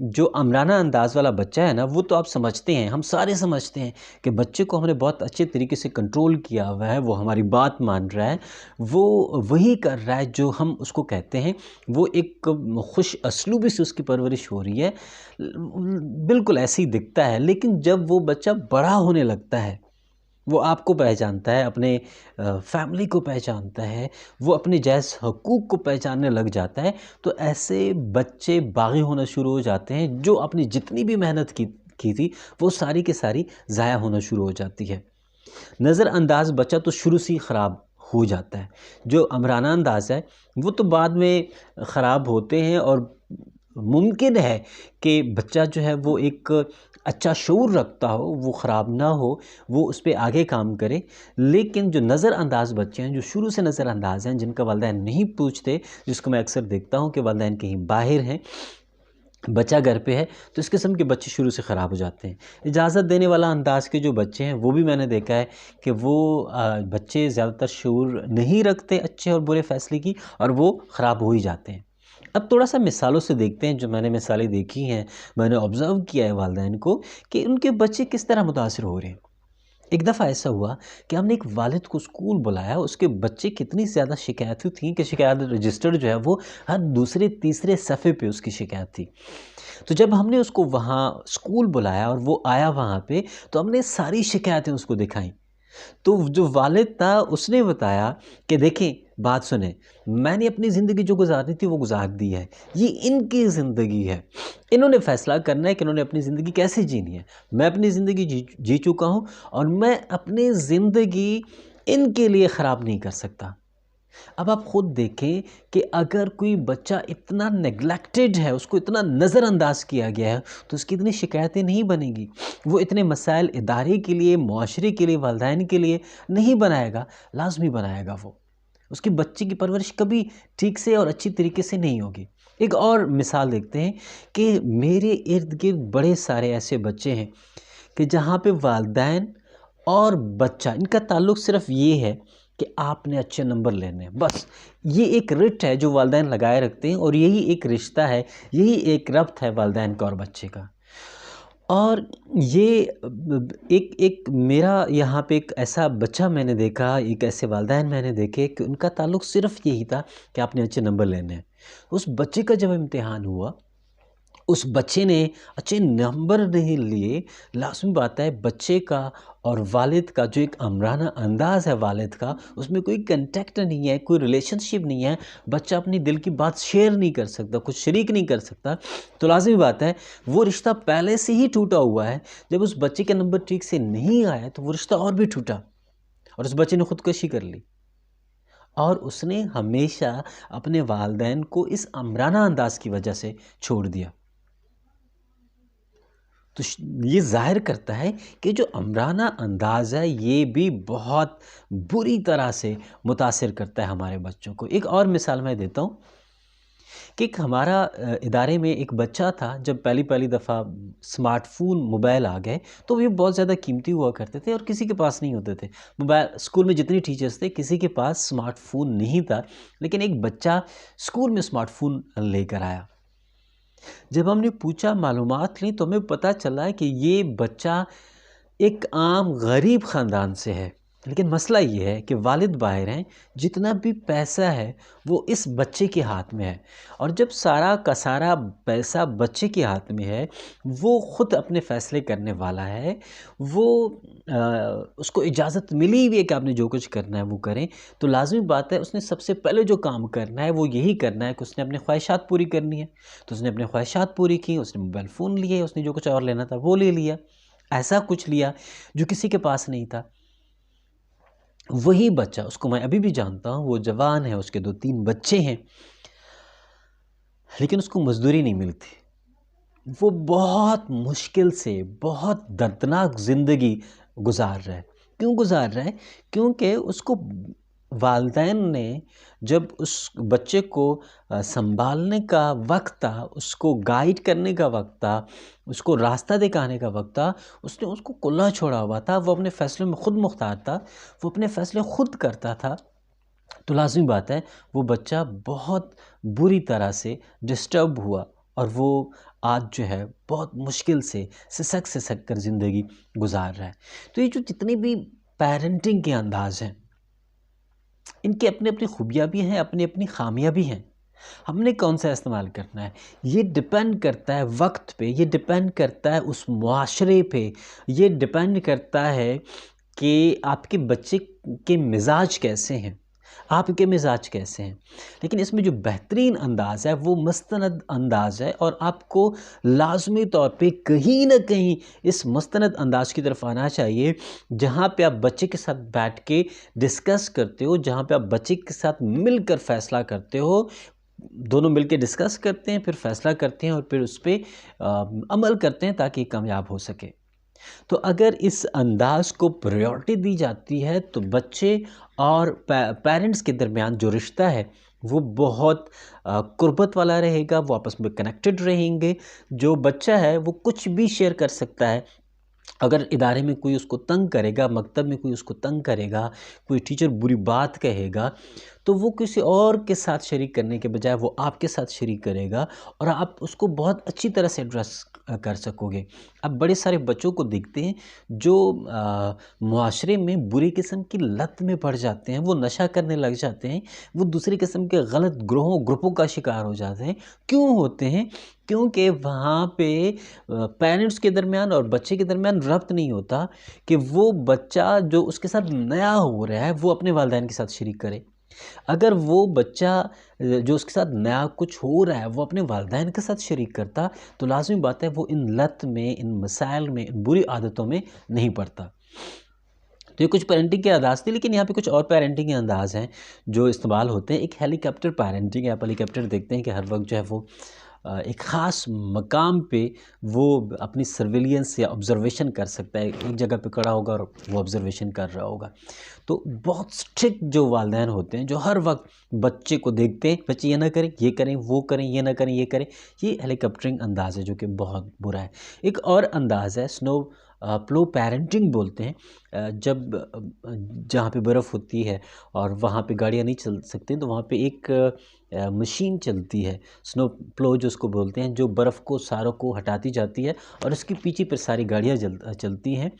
جو امرانہ انداز والا بچہ ہے نا، وہ تو آپ سمجھتے ہیں، ہم سارے سمجھتے ہیں کہ بچے کو ہم نے بہت اچھے طریقے سے کنٹرول کیا ہوا ہے، وہ ہماری بات مان رہا ہے، وہ وہی کر رہا ہے جو ہم اس کو کہتے ہیں، وہ ایک خوش اسلوبی سے اس کی پرورش ہو رہی ہے، بالکل ایسے ہی دکھتا ہے۔ لیکن جب وہ بچہ بڑا ہونے لگتا ہے، وہ آپ کو پہچانتا ہے، اپنے فیملی کو پہچانتا ہے، وہ اپنے جائز حقوق کو پہچاننے لگ جاتا ہے، تو ایسے بچے باغی ہونا شروع ہو جاتے ہیں، جو اپنی جتنی بھی محنت کی تھی وہ ساری کی ساری ضائع ہونا شروع ہو جاتی ہے۔ نظر انداز بچہ تو شروع سے ہی خراب ہو جاتا ہے، جو امرانہ انداز ہے وہ تو بعد میں خراب ہوتے ہیں، اور ممکن ہے کہ بچہ جو ہے وہ ایک اچھا شعور رکھتا ہو، وہ خراب نہ ہو، وہ اس پہ آگے کام کرے، لیکن جو نظر انداز بچے ہیں، جو شروع سے نظر انداز ہیں، جن کا والدین نہیں پوچھتے، جس کو میں اکثر دیکھتا ہوں کہ والدین کہیں باہر ہیں، بچہ گھر پہ ہے، تو اس قسم کے بچے شروع سے خراب ہو جاتے ہیں۔ اجازت دینے والا انداز کے جو بچے ہیں، وہ بھی میں نے دیکھا ہے کہ وہ بچے زیادہ تر شعور نہیں رکھتے اچھے اور برے فیصلے کی، اور وہ خراب ہو ہی جاتے ہیں۔ اب تھوڑا سا مثالوں سے دیکھتے ہیں، جو میں نے مثالیں دیکھی ہیں، میں نے آبزرو کیا ہے والدین کو، کہ ان کے بچے کس طرح متاثر ہو رہے ہیں۔ ایک دفعہ ایسا ہوا کہ ہم نے ایک والد کو اسکول بلایا، اس کے بچے کی اتنی زیادہ شکایتیں تھیں کہ شکایت رجسٹر جو ہے وہ ہر دوسرے تیسرے صفحے پہ اس کی شکایت تھی۔ تو جب ہم نے اس کو وہاں اسکول بلایا اور وہ آیا وہاں پہ، تو ہم نے ساری شکایتیں اس کو دکھائیں۔ تو جو والد تھا اس نے بتایا کہ دیکھیں، بات سنیں، میں نے اپنی زندگی جو گزارنی تھی وہ گزار دی ہے، یہ ان کی زندگی ہے، انہوں نے فیصلہ کرنا ہے کہ انہوں نے اپنی زندگی کیسے جینی ہے، میں اپنی زندگی جی چکا ہوں، اور میں اپنی زندگی ان کے لیے خراب نہیں کر سکتا۔ اب آپ خود دیکھیں کہ اگر کوئی بچہ اتنا نیگلیکٹڈ ہے، اس کو اتنا نظر انداز کیا گیا ہے، تو اس کی اتنی شکایتیں نہیں بنیں گی، وہ اتنے مسائل ادارے کے لیے، معاشرے کے لیے، والدین کے لیے نہیں بنائے گا، لازمی بنائے گا وہ۔ اس کے بچے کی پرورش کبھی ٹھیک سے اور اچھی طریقے سے نہیں ہوگی۔ ایک اور مثال دیکھتے ہیں کہ میرے ارد گرد بڑے سارے ایسے بچے ہیں کہ جہاں پہ والدین اور بچہ، ان کا تعلق صرف یہ ہے کہ آپ نے اچھے نمبر لینے ہیں، بس یہ ایک رٹ ہے جو والدین لگائے رکھتے ہیں، اور یہی ایک رشتہ ہے، یہی ایک ربط ہے والدین کا اور بچے کا۔ اور یہ ایک میرا یہاں پہ ایک ایسا بچہ میں نے دیکھا، ایک ایسے والدین میں نے دیکھے کہ ان کا تعلق صرف یہی تھا کہ آپ نے اچھے نمبر لینے ہیں۔ اس بچے کا جب امتحان ہوا، اس بچے نے اچھے نمبر نہیں لیے، لازمی بات ہے بچے کا اور والد کا جو ایک امرانہ انداز ہے والد کا، اس میں کوئی کنٹیکٹ نہیں ہے، کوئی ریلیشن شپ نہیں ہے، بچہ اپنی دل کی بات شیئر نہیں کر سکتا، کچھ شریک نہیں کر سکتا، تو لازمی بات ہے وہ رشتہ پہلے سے ہی ٹوٹا ہوا ہے۔ جب اس بچے کے نمبر ٹھیک سے نہیں آیا تو وہ رشتہ اور بھی ٹوٹا، اور اس بچے نے خودکشی کر لی، اور اس نے ہمیشہ اپنے والدین کو اس امرانہ انداز کی وجہ سے چھوڑ دیا۔ تو یہ ظاہر کرتا ہے کہ جو امرانہ انداز ہے یہ بھی بہت بری طرح سے متاثر کرتا ہے ہمارے بچوں کو۔ ایک اور مثال میں دیتا ہوں کہ ہمارا ادارے میں ایک بچہ تھا، جب پہلی دفعہ سمارٹ فون موبائل آ گئے تو یہ بہت زیادہ قیمتی ہوا کرتے تھے اور کسی کے پاس نہیں ہوتے تھے موبائل۔ اسکول میں جتنی ٹیچرز تھے کسی کے پاس سمارٹ فون نہیں تھا، لیکن ایک بچہ اسکول میں سمارٹ فون لے کر آیا۔ جب ہم نے پوچھا، معلومات لیں، تو ہمیں پتہ چلا کہ یہ بچہ ایک عام غریب خاندان سے ہے، لیکن مسئلہ یہ ہے کہ والد باہر ہیں، جتنا بھی پیسہ ہے وہ اس بچے کے ہاتھ میں ہے، اور جب سارا کا سارا پیسہ بچے کے ہاتھ میں ہے، وہ خود اپنے فیصلے کرنے والا ہے، وہ اس کو اجازت ملی ہوئی ہے کہ آپ نے جو کچھ کرنا ہے وہ کریں، تو لازمی بات ہے اس نے سب سے پہلے جو کام کرنا ہے وہ یہی کرنا ہے کہ اس نے اپنے خواہشات پوری کرنی ہے۔ تو اس نے اپنے خواہشات پوری کی، اس نے موبائل فون لیے، اس نے جو کچھ اور لینا تھا وہ لے لیا، ایسا کچھ لیا جو کسی کے پاس نہیں تھا۔ وہی بچہ، اس کو میں ابھی بھی جانتا ہوں، وہ جوان ہے، اس کے 2-3 بچے ہیں، لیکن اس کو مزدوری نہیں ملتی، وہ بہت مشکل سے بہت دردناک زندگی گزار رہا ہے۔ کیوں گزار رہا ہے؟ کیونکہ اس کو والدین نے جب اس بچے کو سنبھالنے کا وقت تھا، اس کو گائیڈ کرنے کا وقت تھا، اس کو راستہ دکھانے کا وقت تھا، اس نے اس کو کھلا چھوڑا ہوا تھا، وہ اپنے فیصلوں میں خود مختار تھا، وہ اپنے فیصلے خود کرتا تھا، تو لازمی بات ہے وہ بچہ بہت بری طرح سے ڈسٹرب ہوا اور وہ آج جو ہے بہت مشکل سے سسک کر زندگی گزار رہا ہے۔ تو یہ جو جتنے بھی پیرنٹنگ کے انداز ہیں، ان کی اپنی اپنی خوبیاں بھی ہیں، اپنی اپنی خامیاں بھی ہیں۔ ہم نے کون سا استعمال کرنا ہے، یہ ڈیپینڈ کرتا ہے وقت پہ، یہ ڈیپینڈ کرتا ہے اس معاشرے پہ، یہ ڈیپینڈ کرتا ہے کہ آپ کے بچے کے مزاج کیسے ہیں، آپ کے مزاج کیسے ہیں۔ لیکن اس میں جو بہترین انداز ہے وہ مستند انداز ہے، اور آپ کو لازمی طور پہ کہیں نہ کہیں اس مستند انداز کی طرف آنا چاہیے، جہاں پہ آپ بچے کے ساتھ بیٹھ کے ڈسکس کرتے ہو، جہاں پہ آپ بچے کے ساتھ مل کر فیصلہ کرتے ہو، دونوں مل کے ڈسکس کرتے ہیں، پھر فیصلہ کرتے ہیں اور پھر اس پہ عمل کرتے ہیں تاکہ کامیاب ہو سکے۔ تو اگر اس انداز کو پریورٹی دی جاتی ہے تو بچے اور پیرنٹس کے درمیان جو رشتہ ہے وہ بہت قربت والا رہے گا، وہ آپس میں کنیکٹڈ رہیں گے۔ جو بچہ ہے وہ کچھ بھی شیئر کر سکتا ہے۔ اگر ادارے میں کوئی اس کو تنگ کرے گا، مکتب میں کوئی اس کو تنگ کرے گا، کوئی ٹیچر بری بات کہے گا، تو وہ کسی اور کے ساتھ شریک کرنے کے بجائے وہ آپ کے ساتھ شریک کرے گا، اور آپ اس کو بہت اچھی طرح سے ایڈریس کر سکو گے۔ اب بڑے سارے بچوں کو دیکھتے ہیں جو معاشرے میں بری قسم کی لت میں پڑ جاتے ہیں، وہ نشہ کرنے لگ جاتے ہیں، وہ دوسری قسم کے غلط گروپوں کا شکار ہو جاتے ہیں۔ کیوں ہوتے ہیں؟ کیونکہ وہاں پہ پیرنٹس کے درمیان اور بچے کے درمیان ربط نہیں ہوتا کہ وہ بچہ جو اس کے ساتھ نیا ہو رہا ہے وہ اپنے والدین کے ساتھ شریک کرے۔ اگر وہ بچہ جو اس کے ساتھ نیا کچھ ہو رہا ہے وہ اپنے والدین کے ساتھ شریک کرتا تو لازمی بات ہے وہ ان لت میں، ان مسائل میں، ان بری عادتوں میں نہیں پڑتا۔ تو یہ کچھ پیرنٹنگ کے انداز تھے، لیکن یہاں پہ کچھ اور پیرنٹنگ کے انداز ہیں جو استعمال ہوتے ہیں۔ ایک ہیلی کاپٹر پیرنٹنگ ہے۔ آپ ہیلی کاپٹر دیکھتے ہیں کہ ہر وقت جو ہے وہ ایک خاص مقام پہ وہ اپنی سرویلینس یا آبزرویشن کر سکتا ہے، ایک جگہ پہ کھڑا ہوگا اور وہ آبزرویشن کر رہا ہوگا۔ تو بہت سٹرکٹ جو والدین ہوتے ہیں جو ہر وقت بچے کو دیکھتے ہیں، بچے یہ نہ کریں، یہ کریں، وہ کریں، یہ نہ کریں، یہ کریں، یہ ہیلی کاپٹرنگ انداز ہے جو کہ بہت برا ہے۔ ایک اور انداز ہے سنو پلو پیرنٹنگ بولتے ہیں، جہاں پہ برف ہوتی ہے اور وہاں پہ گاڑیاں نہیں چل سکتی تو وہاں پہ ایک مشین چلتی ہے، سنو پلو جو اس کو بولتے ہیں، جو برف کو ساروں کو ہٹاتی جاتی ہے اور اس کے پیچھے پر ساری گاڑیاں چلتی ہیں۔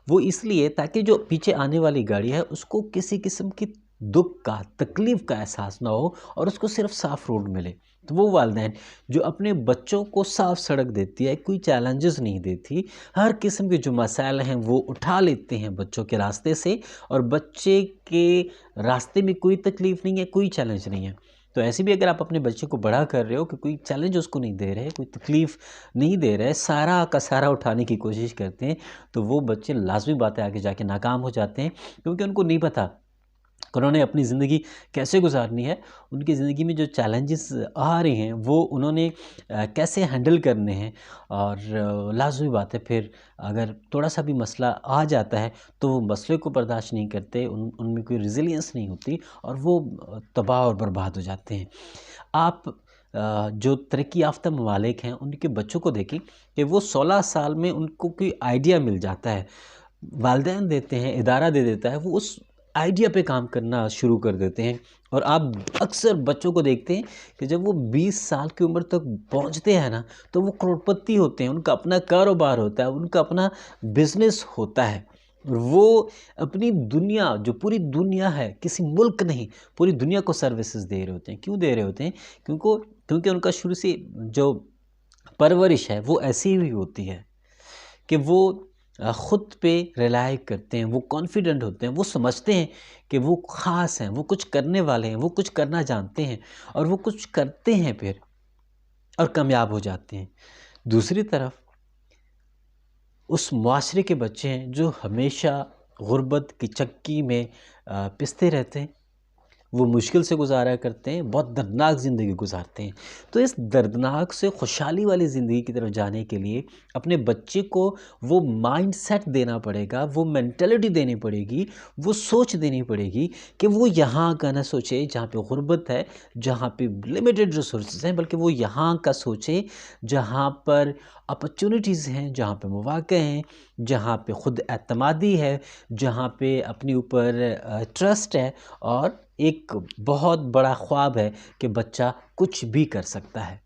وہ اس لیے تاکہ جو پیچھے آنے والی گاڑی ہے اس کو کسی قسم کی دکھ کا، تکلیف کا احساس نہ ہو اور اس کو صرف صاف روڈ ملے۔ تو وہ والدین جو اپنے بچوں کو صاف سڑک دیتی ہے، کوئی چیلنجز نہیں دیتی، ہر قسم کے جو مسائل ہیں وہ اٹھا لیتے ہیں بچوں کے راستے سے، اور بچے کے راستے میں کوئی تکلیف نہیں ہے، کوئی چیلنج نہیں ہے۔ تو ایسے بھی اگر آپ اپنے بچے کو بڑا کر رہے ہو کہ کوئی چیلنج اس کو نہیں دے رہے، کوئی تکلیف نہیں دے رہے، سارا کا سارا اٹھانے کی کوشش کرتے ہیں، تو وہ بچے لازمی بات ہے آگے جا کے ناکام ہو جاتے ہیں، کیونکہ ان کو نہیں پتہ کہ انہوں نے اپنی زندگی کیسے گزارنی ہے، ان کی زندگی میں جو چیلنجز آ رہے ہیں وہ انہوں نے کیسے ہینڈل کرنے ہیں۔ اور لازمی بات ہے پھر اگر تھوڑا سا بھی مسئلہ آ جاتا ہے تو وہ مسئلے کو برداشت نہیں کرتے، ان میں کوئی ریزیلینس نہیں ہوتی اور وہ تباہ اور برباد ہو جاتے ہیں۔ آپ جو ترقی یافتہ ممالک ہیں ان کے بچوں کو دیکھیں کہ وہ 16 سال میں ان کو کوئی آئیڈیا مل جاتا ہے، والدین دیتے ہیں، ادارہ دے دیتا ہے، وہ اس آئیڈیا پہ کام کرنا شروع کر دیتے ہیں۔ اور آپ اکثر بچوں کو دیکھتے ہیں کہ جب وہ 20 سال کی عمر تک پہنچتے ہیں نا تو وہ کروڑپتی ہوتے ہیں، ان کا اپنا کاروبار ہوتا ہے، ان کا اپنا بزنس ہوتا ہے، وہ اپنی دنیا، جو پوری دنیا ہے، کسی ملک نہیں، پوری دنیا کو سروسز دے رہے ہوتے ہیں۔ کیوں دے رہے ہوتے ہیں؟ کیونکہ ان کا شروع سے جو پرورش ہے وہ ایسی ہوئی ہوتی ہے کہ وہ خود پہ ریلائی کرتے ہیں، وہ کانفیڈنٹ ہوتے ہیں، وہ سمجھتے ہیں کہ وہ خاص ہیں، وہ کچھ کرنے والے ہیں، وہ کچھ کرنا جانتے ہیں، اور وہ کچھ کرتے ہیں پھر اور کامیاب ہو جاتے ہیں۔ دوسری طرف اس معاشرے کے بچے ہیں جو ہمیشہ غربت کی چکی میں پستے رہتے ہیں، وہ مشکل سے گزارا کرتے ہیں، بہت دردناک زندگی گزارتے ہیں۔ تو اس دردناک سے خوشحالی والی زندگی کی طرف جانے کے لیے اپنے بچے کو وہ مائنڈ سیٹ دینا پڑے گا، وہ مینٹلٹی دینی پڑے گی، وہ سوچ دینی پڑے گی کہ وہ یہاں کا نہ سوچے جہاں پہ غربت ہے، جہاں پہ لمیٹڈ ریسورسز ہیں، بلکہ وہ یہاں کا سوچے جہاں پر اپرچونٹیز ہیں، جہاں پہ مواقع ہیں، جہاں پہ خود اعتمادی ہے، جہاں پہ اپنے اوپر ٹرسٹ ہے، اور ایک بہت بڑا خواب ہے کہ بچہ کچھ بھی کر سکتا ہے۔